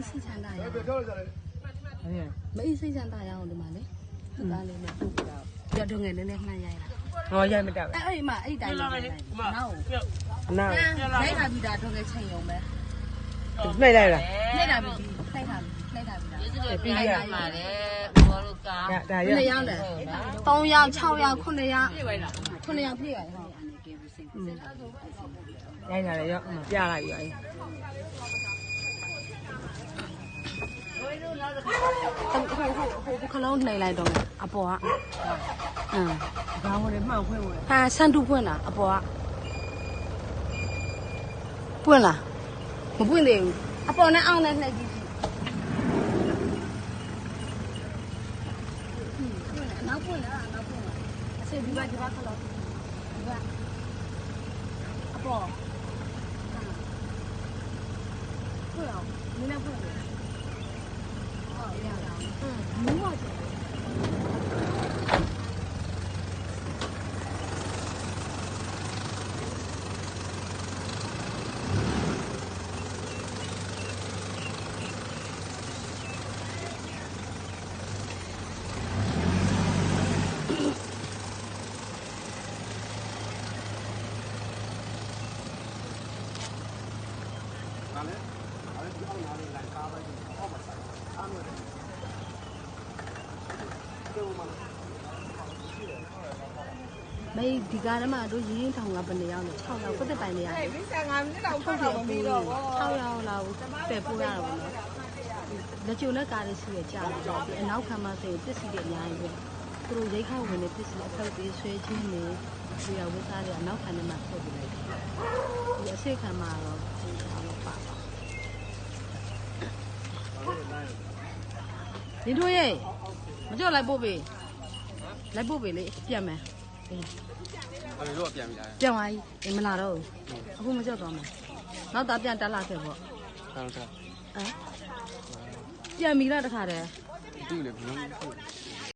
စိတ်ချမ်းသာရမအေးစိတ်ချမ်းသာရအောင်ဒီမှာလေသူသားလေးနဲ့ပြတော့ငယ်နည်းနည်းမှန်းရိုက်လာဟောရိုက်မတက်အဲ့ဒီမှာအဲ့တိုင်းနောက်လိုက်တာပြီးတာတော့ငယ်ချိန်ရုံပဲနှိမ့်လိုက်လားနှိမ့်တာပြီးနှိမ့်တာပြီးတာပြီးရပါတယ်ဘောလို့ကားဒါရ2ယောက်တယ်3ယောက်6ယောက်9ယောက်9ယောက်ပြည့်ရတယ်ရိုက်လာတယ်ရောက်ပြလိုက်ပြီခလုံးနှိမ့်လိုက်တော့အပေါ်ကဘာဝင်လဲမှောက်ဖွင့်ဝင်ဟာဆန်တူဖွင့်လားအပေါ်ကပွင့်လားမပွင့်သေးဘူးအပေါ်နဲ့အောင်းနဲ့နှိပ်ကြည့်နောက်ပွင့်လားနောက်ပွင့်လားအစေဒီဘခလုံးဒီကအပေါ်ဖွင့်အောင်နည်းနည်းဖွင့်လို့ဟုတ်ရအောင်မူးပါကြမေးဒီကားထဲမှာတို့ရင်းထောင်ကဘယ်နေရောက်လဲ6ရောက်ပတ်သက်ပိုင်နေရတယ်55မိနစ်လောက်ထွက်တော့မပြီးတော့6ရောက်လောက်ပဲပို့ရတော့ဘောနော်လက်ကျုံလက်ကားလေးရှိရကြာတော့ဒီအနောက်ခံမှာဆိုရင်ပစ္စည်းတွေအများကြီးပဲသူတို့ရိတ်ခါဝင်နေပစ္စည်းအထုပ်တွေဆွဲချင်းတွေဒီရဝတ်စားတွေအနောက်ခံထဲမှာထုတ်ပြလိုက်တယ်ဒီအစိတ်ခံမှာတော့ဒီအောင်တော့ပါဒီတို့ရဲ့မကြောက်လိုက်ပို့ပေးလိုက်ပို့ပေးလေပြတ်မယ်အဲ့လိုတော့ပြန်ပြီလားပြန်သွားပြီမလာတော့ဘူးအခုမကြောက်သွားမယ်နောက်သားပြန်တက်လာခဲ့ပေါ့ဟုတ်တယ်ပြန်ပြီလားတခါတည်းဒီလေဘယ်လို